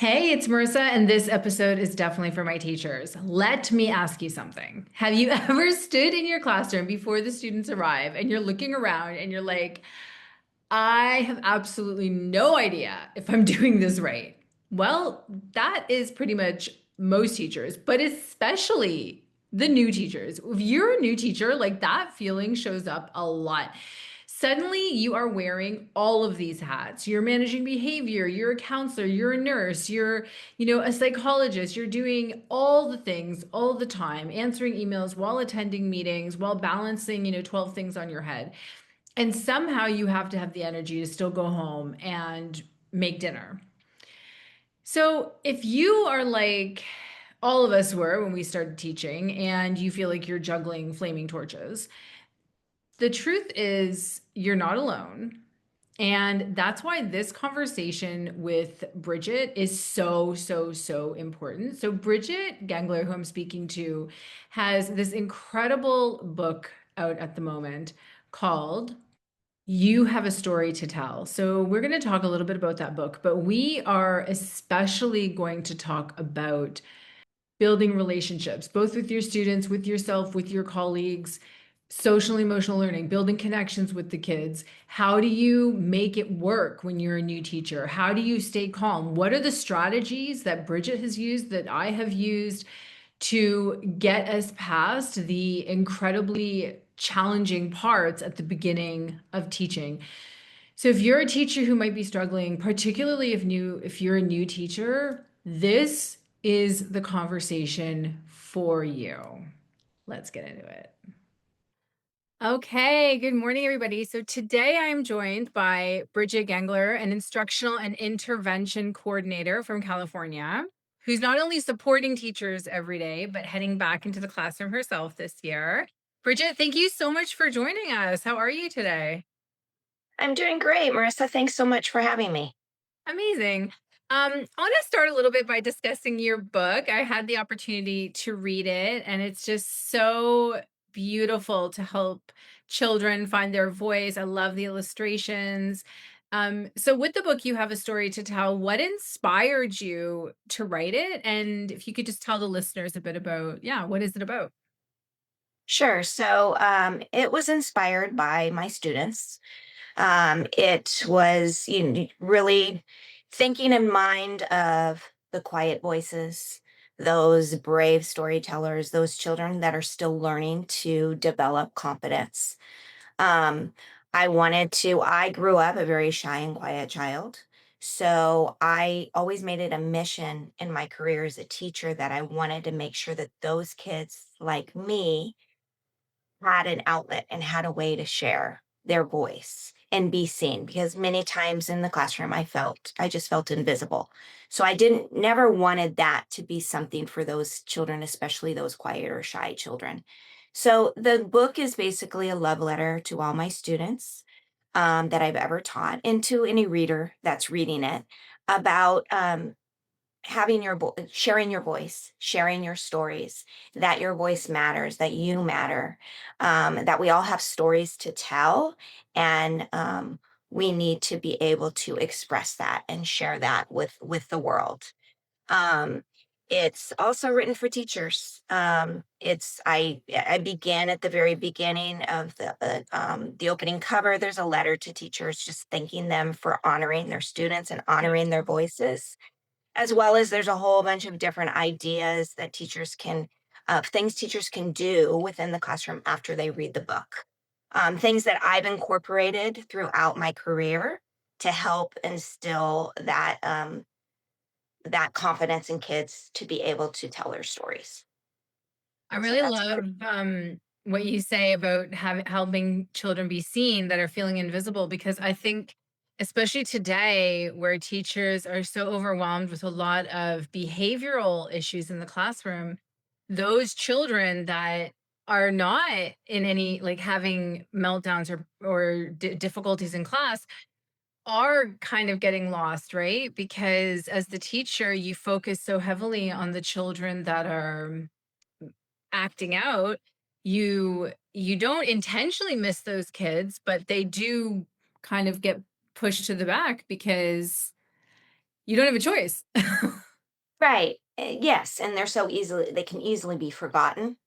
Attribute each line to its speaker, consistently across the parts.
Speaker 1: Hey, it's Marissa, and this episode is definitely for my teachers. Let me ask you something. Have you ever stood in your classroom before the students arrive and you're looking around and you're like, I have absolutely no idea if I'm doing this right? Well, that is pretty much most teachers, but especially the new teachers. If you're a new teacher, like that feeling shows up a lot. Suddenly, you are wearing all of these hats. You're managing behavior, you're a counselor, you're a nurse, you're a psychologist. You're doing all the things all the time, answering emails while attending meetings, while balancing 12 things on your head. And somehow you have to have the energy to still go home and make dinner. So if you are like all of us were when we started teaching and you feel like you're juggling flaming torches, the truth is you're not alone. And that's why this conversation with Bridget is so, so, so important. So, Bridget Gengler, who I'm speaking to, has this incredible book out at the moment called You Have a Story to Tell. So, we're going to talk a little bit about that book, but we are especially going to talk about building relationships, both with your students, with yourself, with your colleagues, social emotional learning, building connections with the kids. How do you make it work when you're a new teacher? How do you stay calm? What are the strategies that Bridget has used, that I have used to get us past the incredibly challenging parts at the beginning of teaching? So if you're a teacher who might be struggling, particularly if you're a new teacher, this is the conversation for you. Let's get into it. Okay, good morning, everybody. So today I'm joined by Bridget Gengler, an instructional and intervention coordinator from California, who's not only supporting teachers every day, but heading back into the classroom herself this year. Bridget, thank you so much for joining us. How are you today?
Speaker 2: I'm doing great, Marissa. Thanks so much for having me.
Speaker 1: Amazing. I want to start a little bit by discussing your book. I had the opportunity to read it, and it's just so beautiful to help children find their voice. I love the illustrations. So with the book, you have a story to tell. What inspired you to write it? And if you could just tell the listeners a bit about, yeah, what is it about?
Speaker 2: Sure. It was inspired by my students. It was really thinking in mind of the quiet voices, those brave storytellers, those children that are still learning to develop confidence. Um, I grew up a very shy and quiet child. So I always made it a mission in my career as a teacher that I wanted to make sure that those kids like me had an outlet and had a way to share their voice and be seen, because many times in the classroom I just felt invisible. So I didn't never wanted that to be something for those children, especially those quiet or shy children. So the book is basically a love letter to all my students that I've ever taught, and to any reader that's reading it, about having sharing your voice, sharing your stories, that your voice matters, that you matter, that we all have stories to tell, and we need to be able to express that and share that with the world. um, it's also written for teachers. I began at the very beginning of the opening cover. There's a letter to teachers, just thanking them for honoring their students and honoring their voices, as well as there's a whole bunch of different ideas that things teachers can do within the classroom after they read the book. Things that I've incorporated throughout my career to help instill that confidence in kids to be able to tell their stories.
Speaker 1: I
Speaker 2: So
Speaker 1: really
Speaker 2: that's
Speaker 1: love what you say about helping children be seen that are feeling invisible, because I think, especially today, where teachers are so overwhelmed with a lot of behavioral issues in the classroom, those children that are not in any like having meltdowns or difficulties in class are kind of getting lost, right? Because as the teacher, you focus so heavily on the children that are acting out. You don't intentionally miss those kids, but they do kind of get pushed to the back because you don't have a choice.
Speaker 2: Right. Yes, and they can easily be forgotten.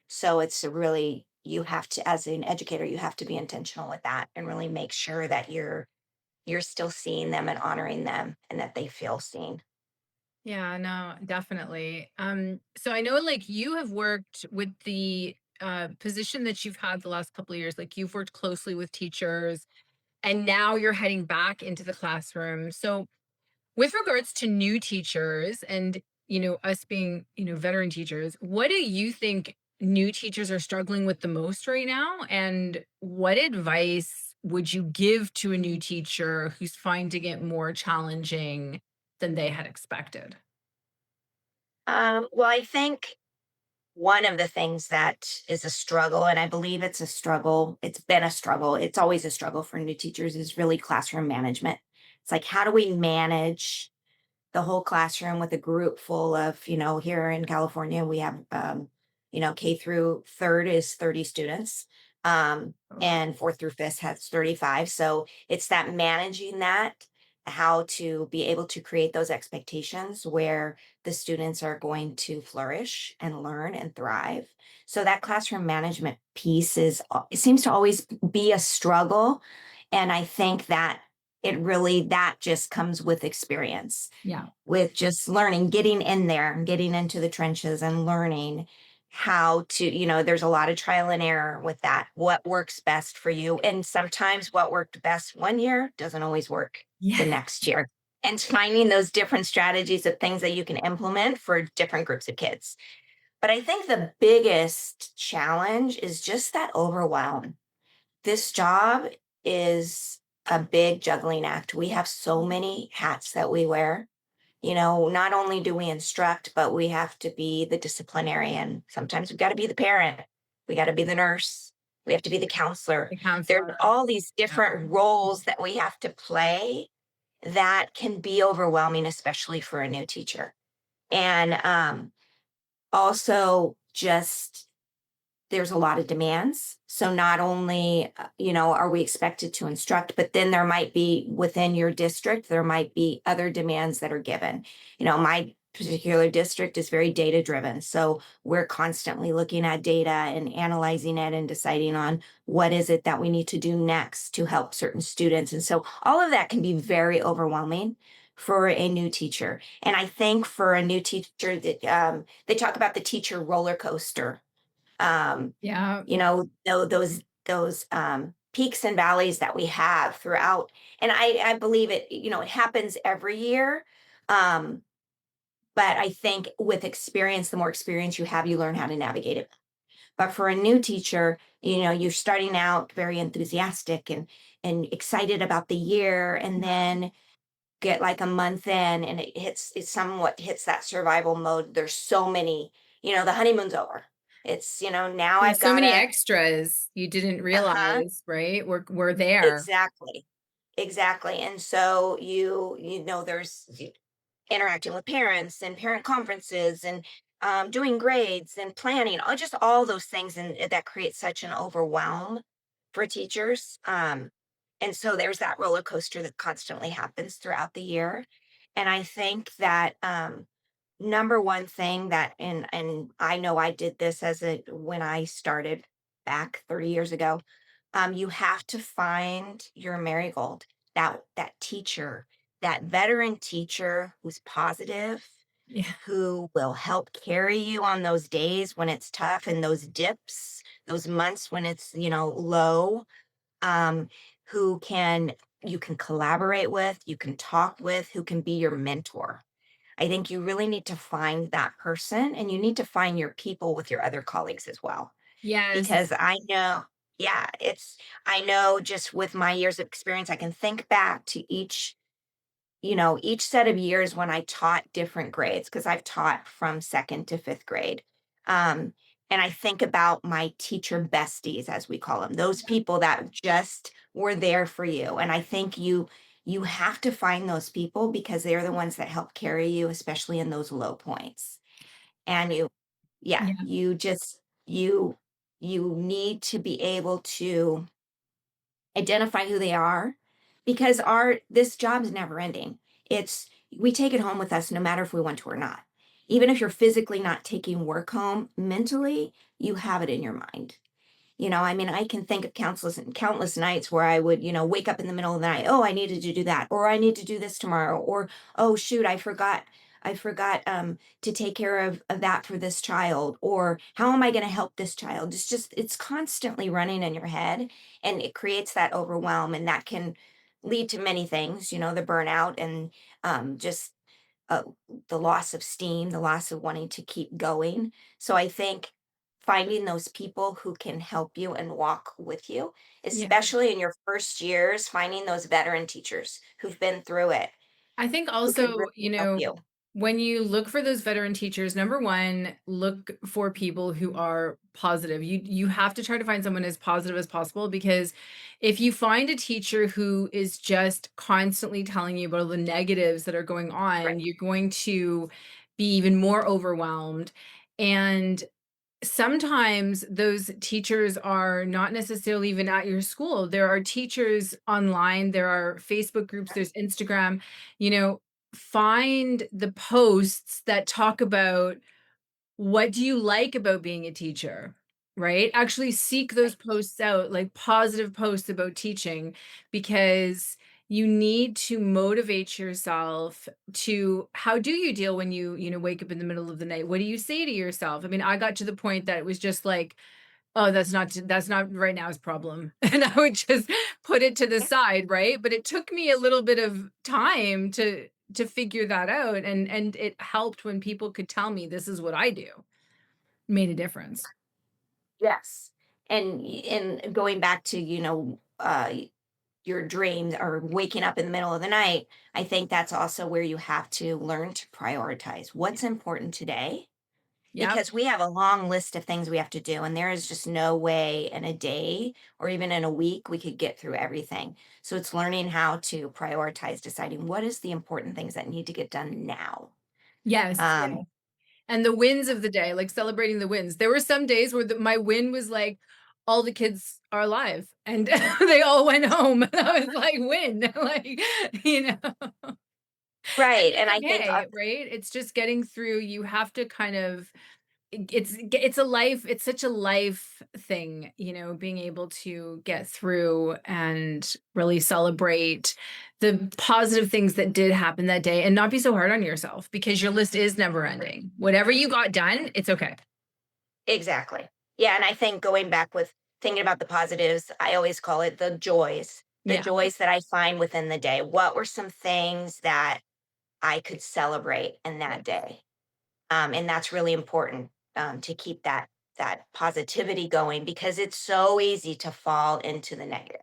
Speaker 2: So it's a really, you have to, as an educator, you have to be intentional with that and really make sure that you're still seeing them and honoring them and that they feel seen.
Speaker 1: Yeah, no, definitely. So I know like you have worked with the position that you've had the last couple of years, like you've worked closely with teachers and now you're heading back into the classroom. So with regards to new teachers and, us being, veteran teachers, what do you think new teachers are struggling with the most right now? And what advice would you give to a new teacher who's finding it more challenging than they had expected?
Speaker 2: Well, I think one of the things that is a struggle, and I believe it's a struggle, it's been a struggle, it's always a struggle for new teachers, is really classroom management. It's like, how do we manage the whole classroom with a group full of, here in California, we have, K through third is 30 students,
Speaker 1: Oh, wow.
Speaker 2: and fourth through fifth has 35. So it's that managing that, how to be able to create those expectations where the students are going to flourish and learn and thrive. So that classroom management piece it seems to always be a struggle. And I think that that just comes with experience,
Speaker 1: Yeah.
Speaker 2: with just learning, getting in there, and getting into the trenches and learning how to, there's a lot of trial and error with that. What works best for you? And sometimes what worked best one year doesn't always work
Speaker 1: Yeah.
Speaker 2: the next year. And finding those different strategies of things that you can implement for different groups of kids. But I think the biggest challenge is just that overwhelm. This job is a big juggling act. We have so many hats that we wear. Not only do we instruct, but we have to be the disciplinarian. Sometimes we've got to be the parent. We got to be the nurse. We have to be the counselor.
Speaker 1: The
Speaker 2: There's
Speaker 1: counselor.
Speaker 2: all these
Speaker 1: Yeah.
Speaker 2: different roles that we have to play that can be overwhelming, especially for a new teacher. And also, just there's a lot of demands. So not only, are we expected to instruct, but then there might be within your district, there might be other demands that are given. My particular district is very data driven. So we're constantly looking at data and analyzing it and deciding on what is it that we need to do next to help certain students. And so all of that can be very overwhelming for a new teacher. And I think for a new teacher that they talk about the teacher roller coaster, um,
Speaker 1: Yeah.
Speaker 2: those peaks and valleys that we have throughout. And I believe it, it happens every year. Um, but I think with experience, the more experience you have, you learn how to navigate it. But for a new teacher, you're starting out very enthusiastic and excited about the year, and then get like a month in and it somewhat hits that survival mode. There's so many, the honeymoon's over. It's, now
Speaker 1: There's
Speaker 2: I've
Speaker 1: so
Speaker 2: got
Speaker 1: many
Speaker 2: to,
Speaker 1: extras you didn't
Speaker 2: uh-huh,
Speaker 1: realize, right? We're there.
Speaker 2: exactly. Exactly. And so there's interacting with parents and parent conferences and doing grades and planning, just all those things. And that creates such an overwhelm for teachers. And so there's that roller coaster that constantly happens throughout the year. And I think that number one thing that, and I know I did this when I started back 30 years ago, you have to find your marigold, that teacher, that veteran teacher who's positive,
Speaker 1: Yeah.
Speaker 2: who will help carry you on those days when it's tough and those dips, those months when it's, low, um, who can you can collaborate with, you can talk with, who can be your mentor. I think you really need to find that person, and you need to find your people with your other colleagues as well.
Speaker 1: Yes.
Speaker 2: Because I know, yeah, I know just with my years of experience, I can think back to each set of years when I taught different grades, because I've taught from second to fifth grade. Um, and I think about my teacher besties, as we call them, those people that just were there for you. And I think you have to find those people because they're the ones that help carry you, especially in those low points. And yeah,
Speaker 1: Yeah.
Speaker 2: you need to be able to identify who they are, because our this job's never ending. It's we take it home with us no matter if we want to or not. Even if you're physically not taking work home, mentally, you have it in your mind. I mean, I can think of countless nights where I would, wake up in the middle of the night. Oh, I needed to do that, or I need to do this tomorrow, or oh shoot, I forgot to take care of that for this child, or how am I going to help this child? It's constantly running in your head, and it creates that overwhelm, and that can lead to many things. The burnout and just uh, the loss of steam, the loss of wanting to keep going. So I think finding those people who can help you and walk with you,
Speaker 1: Yeah.
Speaker 2: especially in your first years, finding those veteran teachers who've been through it,
Speaker 1: I think
Speaker 2: who can
Speaker 1: also,
Speaker 2: really help you.
Speaker 1: when you look for those veteran teachers, number one, look for people who are positive. You have to try to find someone as positive as possible, because if you find a teacher who is just constantly telling you about all the negatives that are going
Speaker 2: Right.
Speaker 1: on, you're going to be even more overwhelmed. And sometimes those teachers are not necessarily even at your school. There are teachers online, there are Facebook groups,
Speaker 2: Right.
Speaker 1: there's Instagram, you know, find the posts that talk about what do you like about being a teacher, right? Actually seek those
Speaker 2: Right.
Speaker 1: posts out, like positive posts about teaching, because you need to motivate yourself to how do you deal when you wake up in the middle of the night? What do you say to yourself? I mean, I got to the point that it was just like, oh, that's not right now's problem. And I would just put it to the
Speaker 2: Yeah.
Speaker 1: side, right? But it took me a little bit of time to figure that out, and it helped when people could tell me this is what I do. Made a difference.
Speaker 2: Yes. And going back to, your dreams or waking up in the middle of the night, I think that's also where you have to learn to prioritize what's important today,
Speaker 1: Yep.
Speaker 2: because we have a long list of things we have to do, and there is just no way in a day or even in a week we could get through everything. So it's learning how to prioritize, deciding what is the important things that need to get done now.
Speaker 1: Yes, yeah.
Speaker 2: um
Speaker 1: And the wins of the day, like celebrating the wins. There were some days where my win was like, all the kids are alive and they all went home. And I was like, win. Like, you know. And
Speaker 2: right,
Speaker 1: it's
Speaker 2: and I think
Speaker 1: okay, right? It's just getting through. You have to kind of it's a life, it's such a life thing, being able to get through and really celebrate the positive things that did happen that day and not be so hard on yourself, because your list is never ending. Whatever you got done, it's okay.
Speaker 2: exactly. Yeah, and I think going back with thinking about the positives, I always call it the
Speaker 1: Yeah.
Speaker 2: joys that I find within the day. What were some things that I could celebrate in that
Speaker 1: Yes.
Speaker 2: day? And that's really important, to keep that positivity going, because it's so easy to fall into the negative.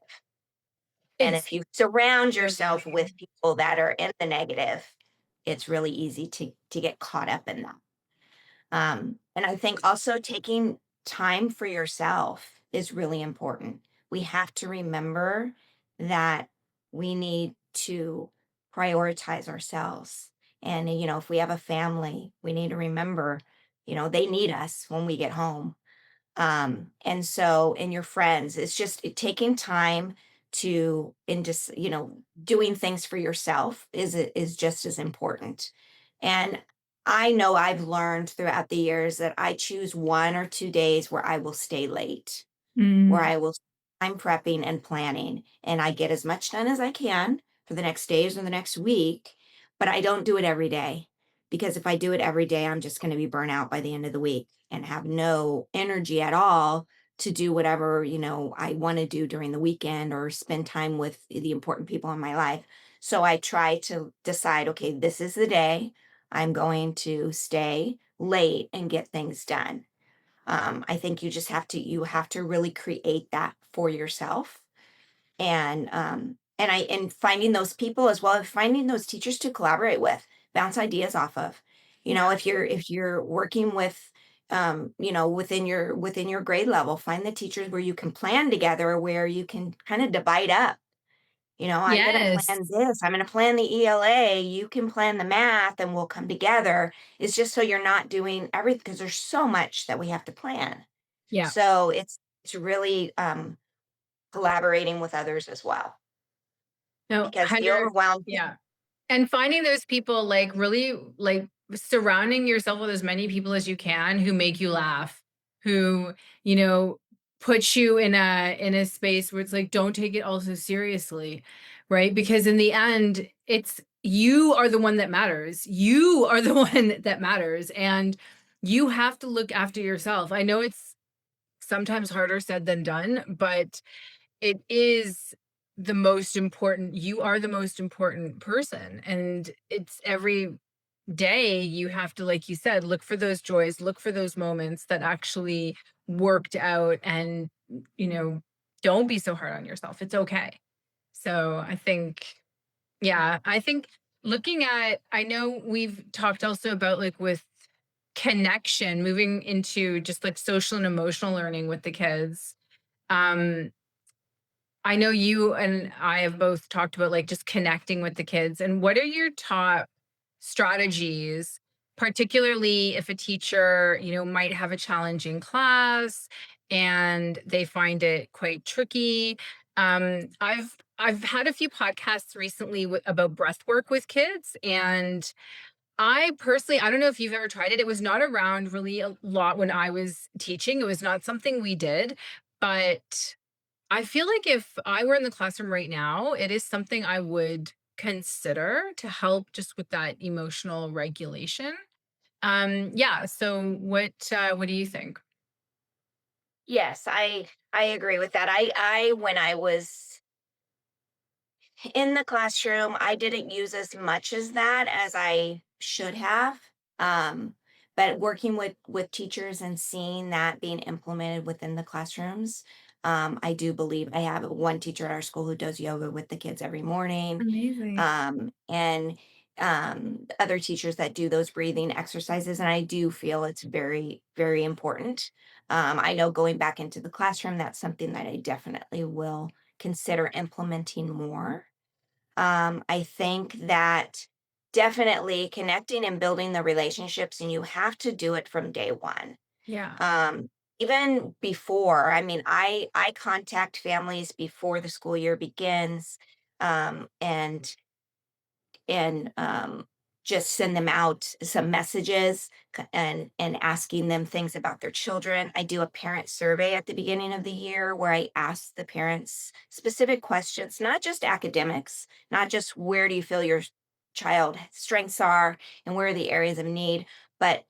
Speaker 2: And
Speaker 1: It's
Speaker 2: if you surround
Speaker 1: so
Speaker 2: yourself
Speaker 1: easy.
Speaker 2: with people that are in the negative, it's really easy to get caught up in that. And I think also taking time for yourself is really important. We have to remember that we need to prioritize ourselves. And, if we have a family, we need to remember, they need us when we get home. And so, and your friends, it's just taking time to, and just, doing things for yourself is just as important. And I know I've learned throughout the years that I choose 1 or 2 days where I will stay late, where
Speaker 1: Mm.
Speaker 2: I'm prepping and planning, and I get as much done as I can for the next days or the next week, but I don't do it every day, because if I do it every day, I'm just going to be burnt out by the end of the week and have no energy at all to do whatever, I want to do during the weekend or spend time with the important people in my life. So I try to decide, okay, this is the day I'm going to stay late and get things done. I think you have to really create that for yourself, and finding those people, as well as finding those teachers to collaborate with, bounce ideas off of.
Speaker 1: Yeah.
Speaker 2: If you're working with, within your grade level, find the teachers where you can plan together, where you can kind of divide up. I'm going to
Speaker 1: Yes.
Speaker 2: plan this. I'm going to plan the ELA. You can plan the math, and we'll come together. It's just so you're not doing everything, because there's so much that we have to plan.
Speaker 1: Yeah.
Speaker 2: So it's really, collaborating with others as well,
Speaker 1: No,
Speaker 2: because the
Speaker 1: 100.
Speaker 2: overwhelm
Speaker 1: Yeah. And finding those people, like, really, like, surrounding yourself with as many people as you can who make you laugh, who, you know, put you in a space where it's like, don't take it all so seriously, right? Because in the end, it's you are the one that matters. You are the one that matters, and you have to look after yourself. I know it's sometimes harder said than done, but it is the most important. You are the most important person, and it's every day you have to, like you said, look for those joys, look for those moments that actually worked out, and you know, don't be so hard on yourself. It's okay. So I think, yeah, I think looking at, I know we've talked also about, like, with connection, moving into just like social and emotional learning with the kids. um I know you and I have both talked about, like, just connecting with the kids. And what are your top strategies, particularly if a teacher, might have a challenging class and they find it quite tricky? I've had a few podcasts recently about breath work with kids, and I personally, I don't know if you've ever tried it. It was not around really a lot when I was teaching. It was not something we did, but I feel like if I were in the classroom right now, it is something I would consider to help just with that emotional regulation. Yeah, so what do you think?
Speaker 2: Yes, I agree with that. I when I was in the classroom, I didn't use as much as that as I should have. Um, but working with teachers and seeing that being implemented within the classrooms, I do believe I have one teacher at our school who does yoga with the kids every morning,
Speaker 1: Amazing.
Speaker 2: and other teachers that do those breathing exercises. And I do feel it's very, very important. I know going back into the classroom, that's something that I definitely will consider implementing more. I think that definitely connecting and building the relationships, and you have to do it from day one.
Speaker 1: Yeah.
Speaker 2: Um, Even before, I mean, I contact families before the school year begins, and and just send them out some messages, and asking them things about their children. I do a parent survey at the beginning of the year where I ask the parents specific questions, not just academics, not just where do you feel your child strengths are and where are the areas of need, but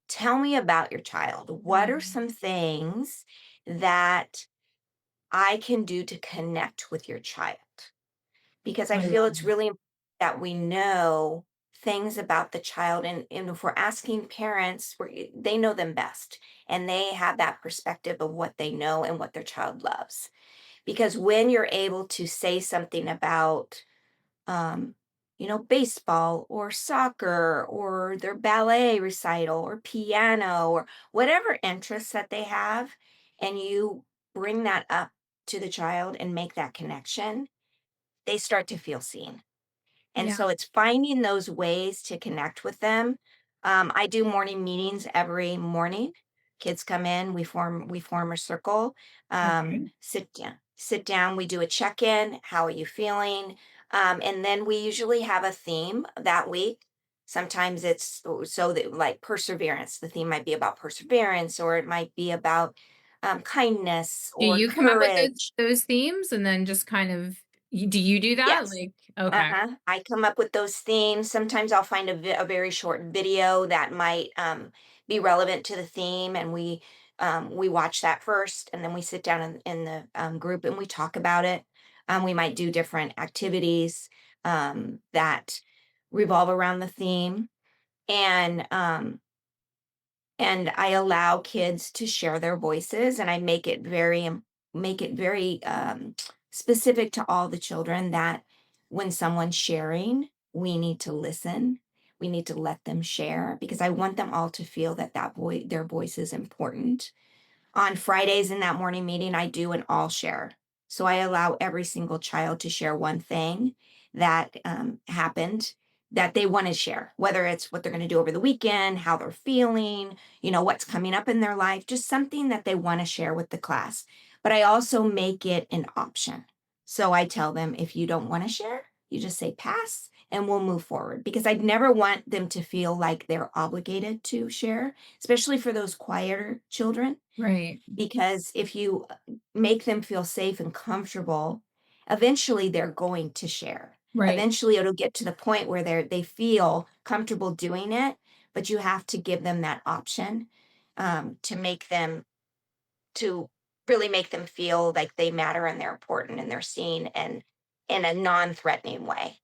Speaker 2: tell me about your child. What are
Speaker 1: Mm,
Speaker 2: some things that I can do to connect with your child? Because I
Speaker 1: I
Speaker 2: feel
Speaker 1: love
Speaker 2: it's
Speaker 1: it.
Speaker 2: really important that we know things about the child, and if we're asking parents, they know them best, and they have that perspective of what they know and what their child loves. Because when you're able to say something about um, baseball or soccer or their ballet recital or piano or whatever interests that they have, and you bring that up to the child and make that connection, they start to feel seen. And
Speaker 1: Yeah.
Speaker 2: so it's finding those ways to connect with them. I do morning meetings every morning. Kids come in, we form a circle,
Speaker 1: Okay.
Speaker 2: sit down, we do a check-in. How are you feeling? And then we usually have a theme that week. Sometimes it's so that like perseverance. The theme might be about perseverance, or it might be about kindness
Speaker 1: Do
Speaker 2: or
Speaker 1: you come up with
Speaker 2: courage.
Speaker 1: those themes and then just kind of, do you do that?
Speaker 2: Yes.
Speaker 1: Like, okay.
Speaker 2: Uh-huh. I come up with those themes. Sometimes I'll find a very short video that might be relevant to the theme, and we watch that first, and then we sit down in the group and we talk about it. We might do different activities that revolve around the theme, and I allow kids to share their voices, and I make it very specific to all the children that when someone's sharing, we need to listen. We need to let them share because I want them all to feel that their voice is important. On Fridays in that morning meeting, I do an all share. So I allow every single child to share one thing that happened that they want to share, whether it's what they're going to do over the weekend, how they're feeling, what's coming up in their life, just something that they want to share with the class. But I also make it an option. So I tell them if you don't want to share, you just say pass and we'll move forward, because I'd never want them to feel like they're obligated to share, especially for those quieter children.
Speaker 1: Right.
Speaker 2: Because if you make them feel safe and comfortable, eventually they're going to share.
Speaker 1: Right.
Speaker 2: Eventually it'll get to the point where they feel comfortable doing it, but you have to give them that option, to make them to really make them feel like they matter and they're important and they're seen, and in a non-threatening way.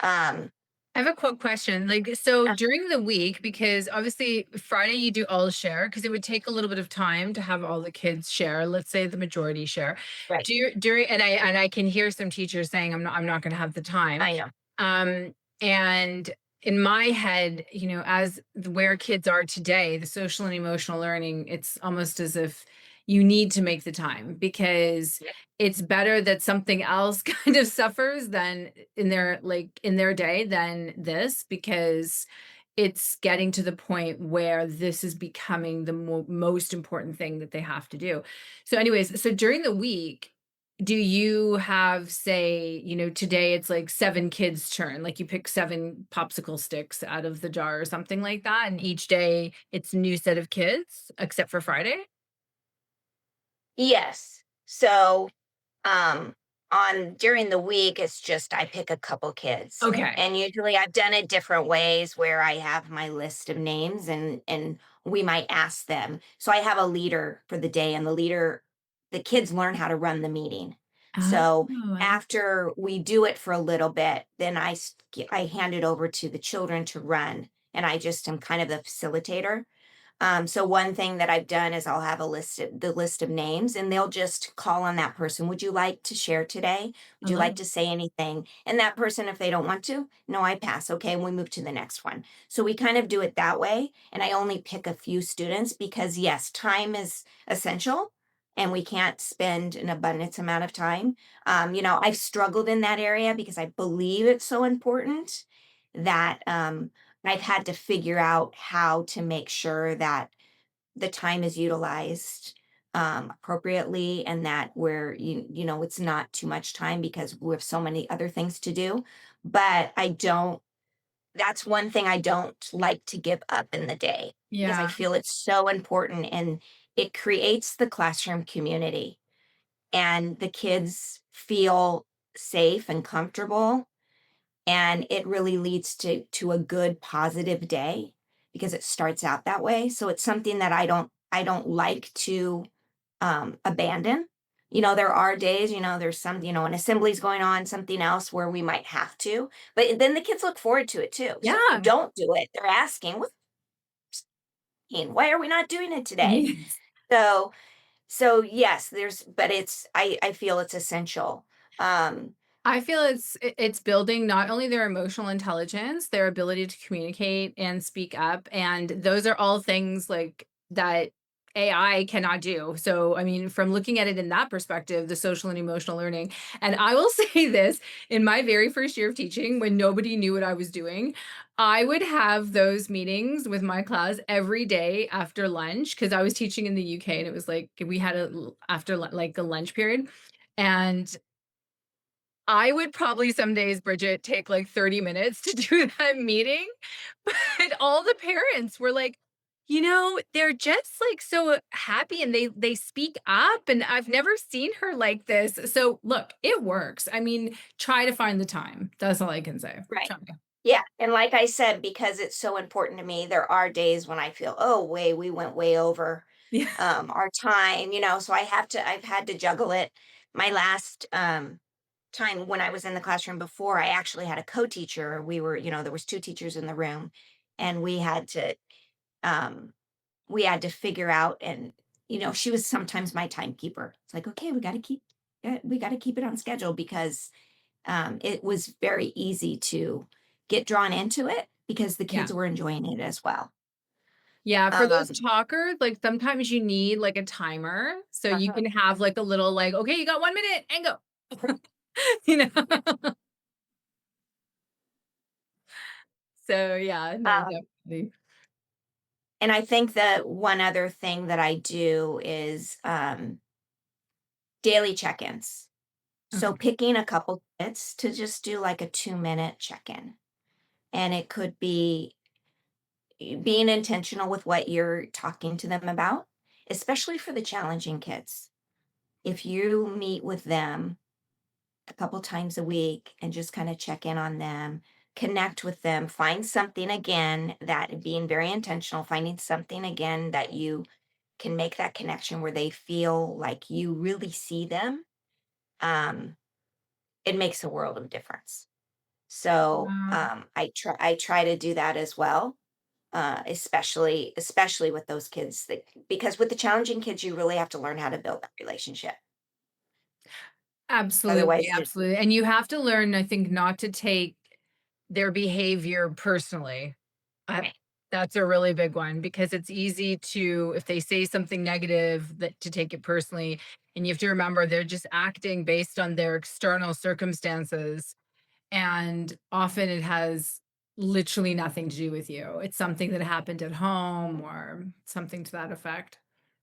Speaker 2: Um,
Speaker 1: I have a quick question. Like, so
Speaker 2: uh,
Speaker 1: during the week, because obviously Friday you do all share, because it would take a little bit of time to have all the kids share. Let's say the majority share.
Speaker 2: right.
Speaker 1: Do you during and I can hear some teachers saying I'm not going to have the time.
Speaker 2: I know.
Speaker 1: Um, and in my head, as where kids are today, the social and emotional learning, it's almost as if you need to make the time because
Speaker 2: Yeah.
Speaker 1: it's better that something else kind of suffers than in their day than this, because it's getting to the point where this is becoming the most important thing that they have to do. So anyways, so during the week, do you have, say, today it's like 7 kids turn, like you pick 7 popsicle sticks out of the jar or something like that, and each day it's a new set of kids except for Friday?
Speaker 2: Yes. So, um, on during the week, it's just I pick a couple kids.
Speaker 1: Okay.
Speaker 2: And usually I've done it different ways where I have my list of names, and we might ask them. So I have a leader for the day, and the kids learn how to run the meeting.
Speaker 1: Oh,
Speaker 2: So
Speaker 1: I like.
Speaker 2: after we do it for a little bit, then I hand it over to the children to run, and I just am kind of the facilitator. So one thing that I've done is I'll have the list of names, and they'll just call on that person. Would you like to share today?
Speaker 1: I
Speaker 2: Would you
Speaker 1: love.
Speaker 2: like to say anything? And that person, if they don't want to, no, I pass. Okay, and we move to the next one. So we kind of do it that way. And I only pick a few students because yes, time is essential. And we can't spend an abundance amount of time. I've struggled in that area because I believe it's so important that I've had to figure out how to make sure that the time is utilized appropriately, and that it's not too much time because we have so many other things to do. But I don't, that's one thing I don't like to give up in the day, because I
Speaker 1: Yeah.
Speaker 2: feel it's so important, and it creates the classroom community, and the kids feel safe and comfortable, and it really leads to a good positive day because it starts out that way. So it's something that I don't like to abandon. There are days, there's some, an assembly's going on, something else where we might have to, but then the kids look forward to it too. So if you
Speaker 1: Yeah.
Speaker 2: don't do it, they're asking, why are we not doing it today?"
Speaker 1: Yes.
Speaker 2: So so yes, but I feel it's essential. Um
Speaker 1: I feel it's building not only their emotional intelligence, their ability to communicate and speak up, and those are all things like that AI cannot do. So, I mean, from looking at it in that perspective, the social and emotional learning. And I will say this, in my very first year of teaching, when nobody knew what I was doing, I would have those meetings with my class every day after lunch because I was teaching in the UK and it was like we had like a lunch period. And I would probably some days, Bridget, take like 30 minutes to do that meeting. But all the parents were like, they're just like so happy and they speak up and I've never seen her like this. So look, it works. I mean, try to find the time. That's all I can say.
Speaker 2: Right.
Speaker 1: Try.
Speaker 2: Yeah, and like I said, because it's so important to me, there are days when I feel, "Oh, we went way over,
Speaker 1: Yeah.
Speaker 2: our time," so I've had to juggle it. My last, time when I was in the classroom before, I actually had a co-teacher. There was 2 teachers in the room, and um, we had to figure out, and, she was sometimes my timekeeper. It's like, "Okay, we gotta keep it on schedule," because it was very easy to get drawn into it because the
Speaker 1: Yeah.
Speaker 2: kids were enjoying it as well.
Speaker 1: Yeah. For those
Speaker 2: Um,
Speaker 1: talkers, like sometimes you need like a timer so you
Speaker 2: uh-huh.
Speaker 1: can have like a little like, okay, you got 1 minute and go. you know? So yeah, no,
Speaker 2: um,
Speaker 1: definitely.
Speaker 2: and I think that one other thing that I do is daily check ins. So
Speaker 1: Okay.
Speaker 2: picking a couple minutes to just do like a 2-minute check in. And it could be being intentional with what you're talking to them about, especially for the challenging kids. If you meet with them a couple times a week and just kind of check in on them, connect with them, find something again that being very intentional, finding something again that you can make that connection where they feel like you really see them. Um, it makes a world of difference. So
Speaker 1: Wow.
Speaker 2: I try to do that as well, especially with those kids that, because with the challenging kids you really have to learn how to build that relationship.
Speaker 1: Absolutely,
Speaker 2: Otherwise, you
Speaker 1: absolutely. And you have to learn, I think, not to take their behavior personally. I
Speaker 2: right,
Speaker 1: That's a really big one because it's easy to, if they say something negative, that to take it personally. And you have to remember they're just acting based on their external circumstances. And often it has literally nothing to do with you. It's something that happened at home or something to that effect.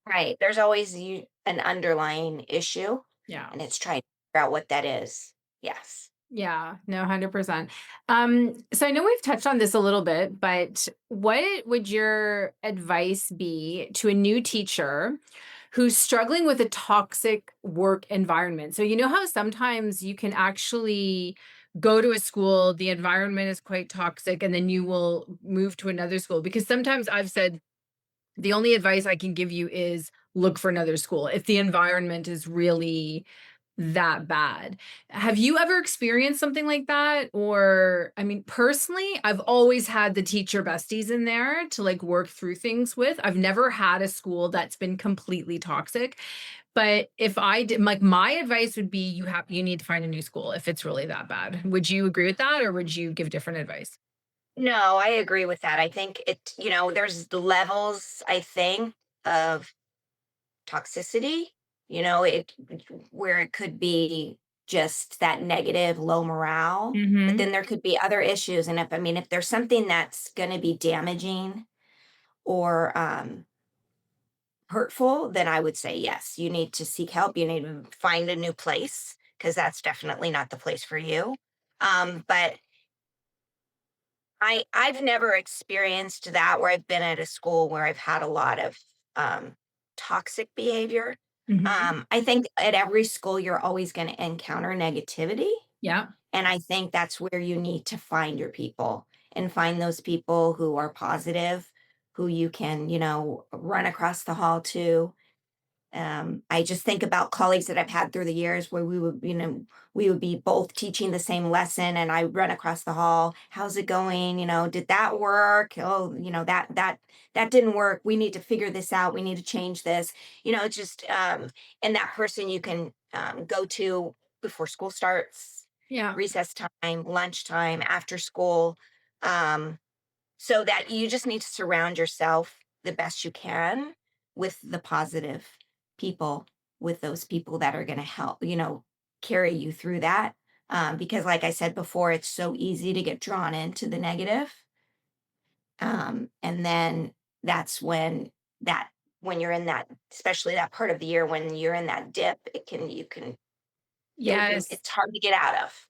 Speaker 2: right. There's always an underlying issue,
Speaker 1: Yeah.
Speaker 2: and it's trying to figure out what that is. Yes.
Speaker 1: Yeah, no, 100%. So I know we've touched on this a little bit, but what would your advice be to a new teacher who's struggling with a toxic work environment? So you know how sometimes you can actually go to a school, the environment is quite toxic, and then you will move to another school. Because sometimes I've said the only advice I can give you is look for another school if the environment is really that bad. Have you ever experienced something like that? Or, I mean, personally, I've always had the teacher besties in there to like work through things with. I've never had a school that's been completely toxic. But if I did, like, my advice would be you need to find a new school if it's really that bad. Would you agree with that or would you give different advice?
Speaker 2: No, I agree with that. I think there's levels, I think, of toxicity, where it could be just that negative, low morale, but
Speaker 1: Mhm.
Speaker 2: then there could be other issues. And if there's something that's going to be damaging or hurtful, then I would say yes, you need to seek help. You need to find a new place because that's definitely not the place for you. But I've never experienced that where I've been at a school where I've had a lot of toxic behavior.
Speaker 1: Mhm.
Speaker 2: I think at every school you're always going to encounter negativity,
Speaker 1: Yeah.
Speaker 2: and I think that's where you need to find your people and find those people who are positive, who you can, run across the hall to. I just think about colleagues that I've had through the years where we would be both teaching the same lesson and I run across the hall. How's it going? Did that work? Oh, that didn't work. We need to figure this out. We need to change this. It's just and that person you can go to before school starts,
Speaker 1: Yeah.
Speaker 2: recess time, lunchtime, after school. Um, so that you just need to surround yourself the best you can with the positive people, with those people that are going to help, carry you through that. Because, like I said before, it's so easy to get drawn into the negative. And then that's when you're in that, especially that part of the year when you're in that dip,
Speaker 1: Yes.
Speaker 2: it's hard to get out of.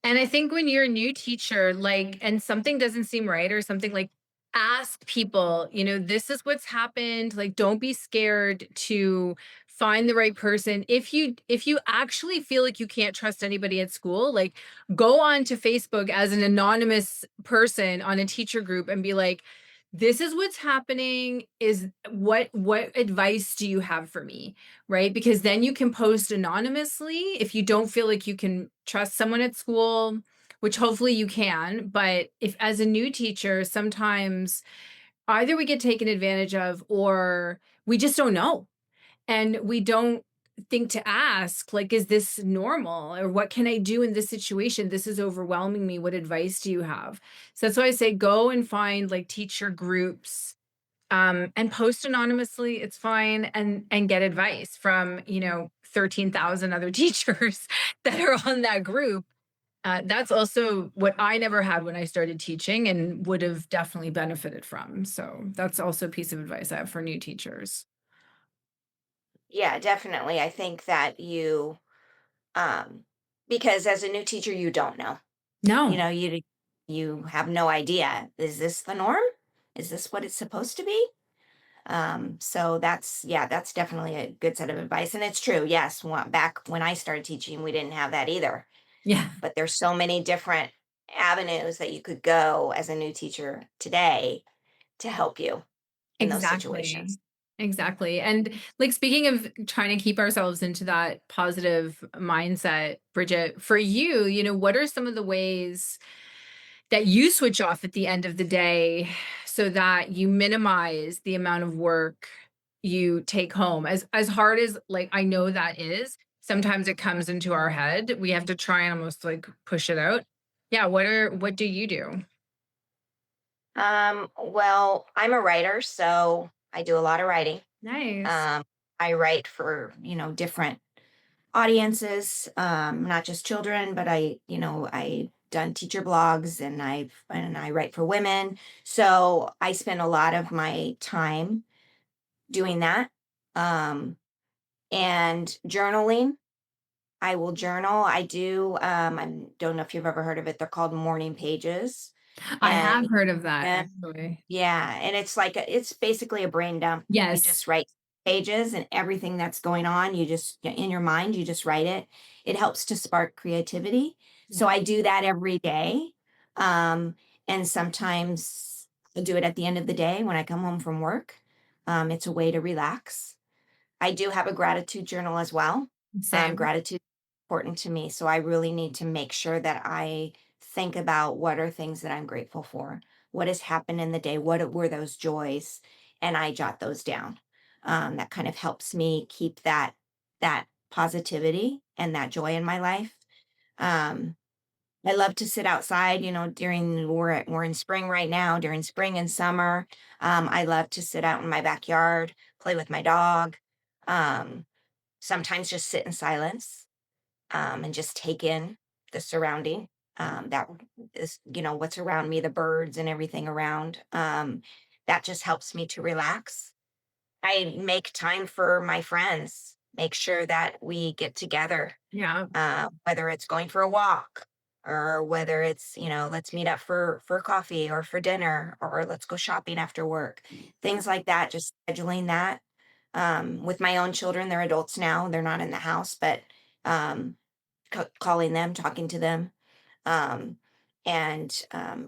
Speaker 1: And I think when you're a new teacher, like, and something doesn't seem right or something, like, ask people, this is what's happened. Like, don't be scared to find the right person. If you actually feel like you can't trust anybody at school, like, go on to Facebook as an anonymous person on a teacher group and be like, this is what's happening. Is what advice do you have for me? Right? Because then you can post anonymously if you don't feel like you can trust someone at school, which hopefully you can. But if, as a new teacher, sometimes either we get taken advantage of or we just don't know. And we don't think to ask, like, is this normal? Or what can I do in this situation? This is overwhelming me. What advice do you have? So that's why I say go and find like teacher groups and post anonymously, it's fine, and get advice from 13,000 other teachers that are on that group. That's also what I never had when I started teaching and would have definitely benefited from. So that's also a piece of advice I have for new teachers.
Speaker 2: Yeah, definitely. I think that um because as a new teacher you don't know. You
Speaker 1: No.
Speaker 2: know, you you have no idea. Is this the norm? Is this what it's supposed to be? So that's, yeah, that's definitely a good set of advice. And it's true. Yes. Back when I started teaching, we didn't have that either.
Speaker 1: Yeah,
Speaker 2: But there's so many different avenues that you could go as a new teacher today to help you in those
Speaker 1: exactly.
Speaker 2: situations.
Speaker 1: Exactly. And like speaking of trying to keep ourselves into that positive mindset, Bridget, for you, what are some of the ways that you switch off at the end of the day so that you minimize the amount of work you take home? As hard as like I know that is, sometimes it comes into our head. We have to try and almost like push it out. Yeah, what do you do?
Speaker 2: Well, I'm a writer, so I do a lot of writing.
Speaker 1: Nice.
Speaker 2: Um, I write for, different audiences, not just children, but I done teacher blogs, and I write for women. So I spend a lot of my time doing that. Um, and journaling. I will journal. I do. I don't know if you've ever heard of it. They're called morning pages,
Speaker 1: I have
Speaker 2: and
Speaker 1: heard of that
Speaker 2: yeah,
Speaker 1: actually.
Speaker 2: yeah, and it's basically a brain dump. You
Speaker 1: Yes.
Speaker 2: just write pages and everything that's going on, you just in your mind, you just write it. It helps to spark creativity. So
Speaker 1: Yeah.
Speaker 2: I do that every day. Um, and sometimes I do it at the end of the day when I come home from work. It's a way to relax. I do have a gratitude journal as well.
Speaker 1: Same.
Speaker 2: Gratitude is important to me. So I really need to make sure that I think about what are things that I'm grateful for. What has happened in the day? Were those joys? And I jot those down. That kind of helps me keep that positivity and that joy in my life. Um, I love to sit outside, during we're in spring right now, during spring and summer. I love to sit out in my backyard, play with my dog. Um, Sometimes just sit in silence, and just take in the surrounding. That is, what's around me, the birds and everything around. That just helps me to relax. I make time for my friends, make sure that we get together,
Speaker 1: Yeah.
Speaker 2: whether it's going for a walk or whether it's, let's meet up for coffee or for dinner or let's go shopping after work. Things like that, just scheduling that. With my own children, they're adults now, they're not in the house, but um, calling them, talking to them, um, and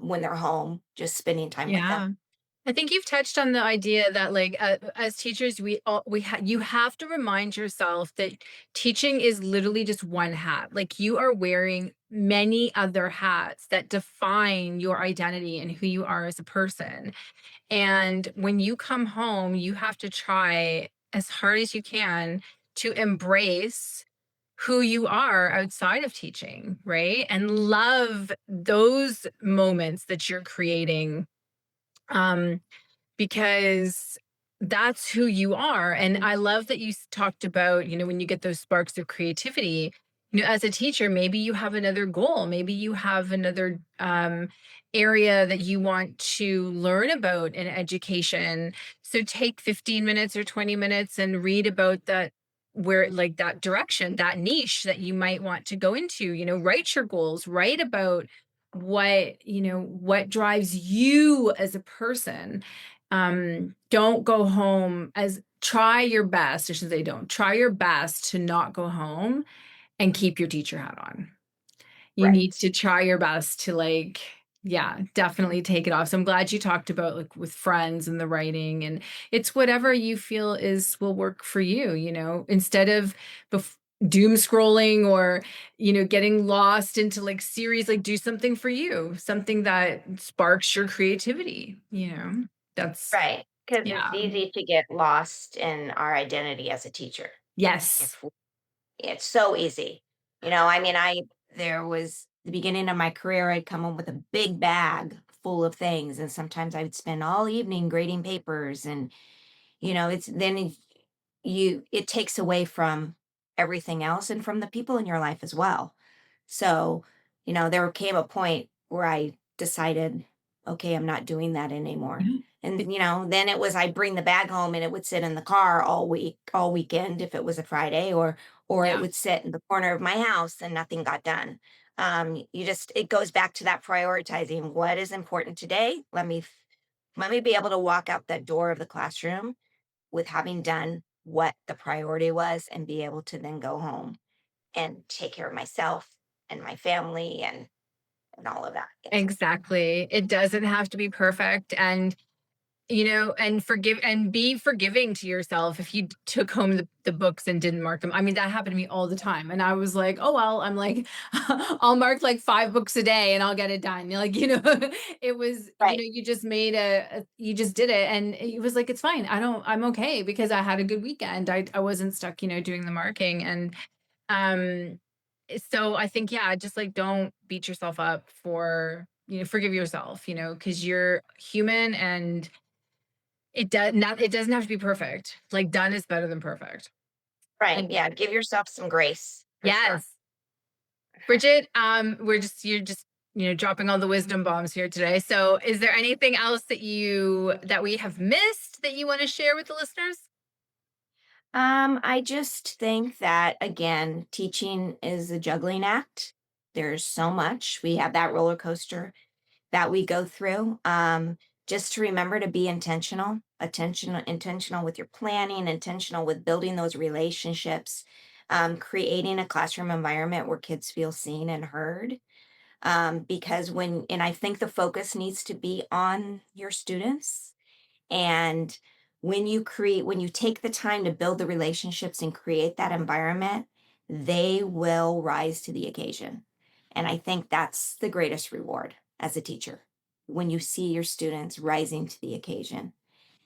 Speaker 2: when they're home, just spending time with them.
Speaker 1: Yeah. I think you've touched on the idea that like as teachers you have to remind yourself that teaching is literally just one hat. Like you are wearing many other hats that define your identity and who you are as a person. And when you come home, you have to try as hard as you can to embrace who you are outside of teaching, right? And love those moments that you're creating. Um, because that's who you are. And I love that you talked about, when you get those sparks of creativity, as a teacher, maybe you have another goal, maybe you have another area that you want to learn about in education. So take 15 minutes or 20 minutes and read about that, where like that direction, that niche that you might want to go into, write your goals, write about what drives you as a person. Don't go home as try your best, I should say don't try your best to not go home and keep your teacher hat on. You need
Speaker 2: Right.
Speaker 1: to try your best to like, yeah, definitely take it off. So I'm glad you talked about like with friends and the writing, and it's whatever you feel is will work for you, instead of doom scrolling or, getting lost into like series, like do something for you, something that sparks your creativity. That's,
Speaker 2: Right. Because it's
Speaker 1: yeah.
Speaker 2: easy to get lost in our identity as a teacher.
Speaker 1: Yes.
Speaker 2: If It's so easy. I mean, there was the beginning of my career, I'd come home with a big bag full of things. And sometimes I would spend all evening grading papers. And, it's then it takes away from everything else and from the people in your life as well. So, there came a point where I decided, okay, I'm not doing that anymore.
Speaker 1: Yeah.
Speaker 2: And, then it was I bring the bag home and it would sit in the car all week, all weekend if it was a Friday, or it
Speaker 1: Yeah.
Speaker 2: would sit in the corner of my house and nothing got done. It goes back to that prioritizing what is important today. Let me be able to walk out that door of the classroom with having done what the priority was and be able to then go home and take care of myself and my family and all of that. Yes.
Speaker 1: Exactly. It doesn't have to be perfect. And and be forgiving to yourself if you took home the books and didn't mark them. I mean, that happened to me all the time. And I was like, oh, well, I'm like, I'll mark like 5 books a day and I'll get it done. Like, it was,
Speaker 2: Right.
Speaker 1: you just made you just did it. And it was like, it's fine. I'm okay because I had a good weekend. I wasn't stuck, doing the marking. And, um, so I think, yeah, just like don't beat yourself up forgive yourself, because you're human and it doesn't have to be perfect. Like done is better than perfect.
Speaker 2: Right.
Speaker 1: And
Speaker 2: Yeah. Give yourself some grace for sure.
Speaker 1: yes, Bridget, you're just, dropping all the wisdom bombs here today. So is there anything else that we have missed that you want to share with the listeners?
Speaker 2: I just think that again, teaching is a juggling act. There's so much. We have that roller coaster that we go through. Just to remember to be intentional with your planning, intentional with building those relationships, creating a classroom environment where kids feel seen and heard. Because and I think the focus needs to be on your students. And when you take the time to build the relationships and create that environment, they will rise to the occasion. And I think that's the greatest reward as a teacher when you see your students rising to the occasion.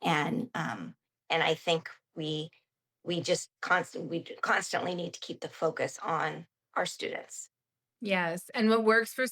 Speaker 2: And I think we constantly need to keep the focus on our students.
Speaker 1: Yes. And what works for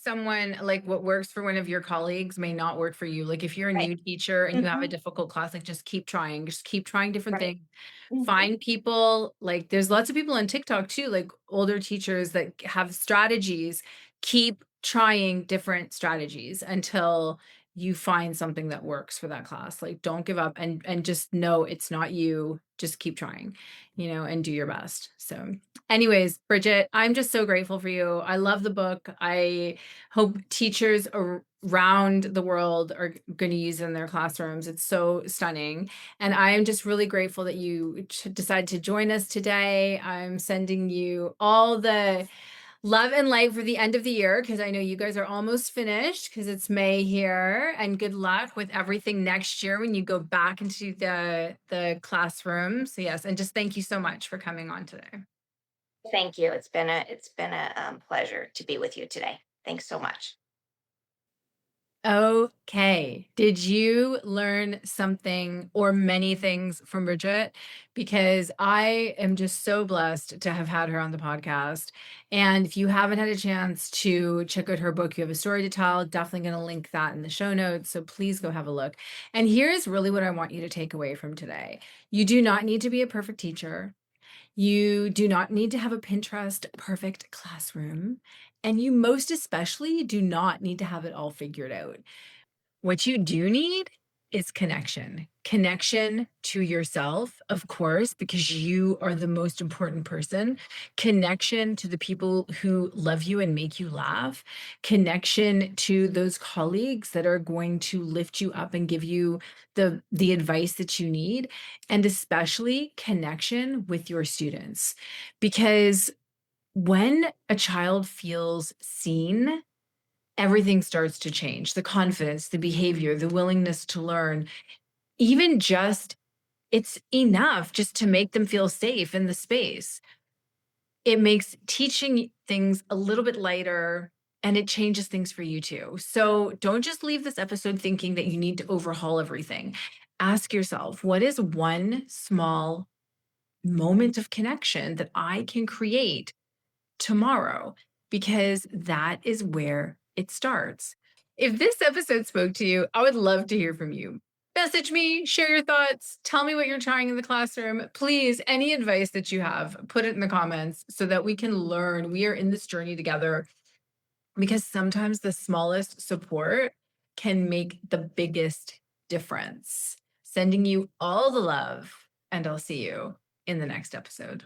Speaker 1: one of your colleagues may not work for you. Like if you're a
Speaker 2: Right.
Speaker 1: new teacher and you have a
Speaker 2: Hmm.
Speaker 1: difficult class, like just keep trying. Just keep trying different
Speaker 2: Right.
Speaker 1: things.
Speaker 2: Hmm.
Speaker 1: Find people, like there's lots of people on TikTok too, like older teachers that have strategies. Keep trying different strategies until you find something that works for that class. Like don't give up and just know it's not you. Just keep trying, and do your best. So anyways, Bridget, I'm just so grateful for you. I love the book. I hope teachers around the world are going to use it in their classrooms. It's so stunning. And I am just really grateful that you decided to join us today. I'm sending you all the love and light for the end of the year because I know you guys are almost finished because it's May here. And good luck with everything next year when you go back into the classroom. So yes, and just thank you so much for coming on today.
Speaker 2: Thank you. It's been a pleasure to be with you today. Thanks so much.
Speaker 1: Okay. Did you learn something or many things from Bridget? Because I am just so blessed to have had her on the podcast. And if you haven't had a chance to check out her book, You Have a Story to Tell, definitely going to link that in the show notes. So please go have a look. And here's really what I want you to take away from today. You do not need to be a perfect teacher. You do not need to have a Pinterest perfect classroom. And you most especially do not need to have it all figured out. What you do need is connection. Connection to yourself, of course, because you are the most important person. Connection to the people who love you and make you laugh. Connection to those colleagues that are going to lift you up and give you the advice that you need. And especially connection with your students. Because when a child feels seen, everything starts to change. The confidence, the behavior, the willingness to learn, even just it's enough just to make them feel safe in the space. It makes teaching things a little bit lighter and it changes things for you too. So don't just leave this episode thinking that you need to overhaul everything. Ask yourself, what is one small moment of connection that I can create tomorrow, because that is where it starts. If this episode spoke to you, I would love to hear from you. Message me, share your thoughts, tell me what you're trying in the classroom. Please, any advice that you have, put it in the comments so that we can learn. We are in this journey together because sometimes the smallest support can make the biggest difference. Sending you all the love, and I'll see you in the next episode.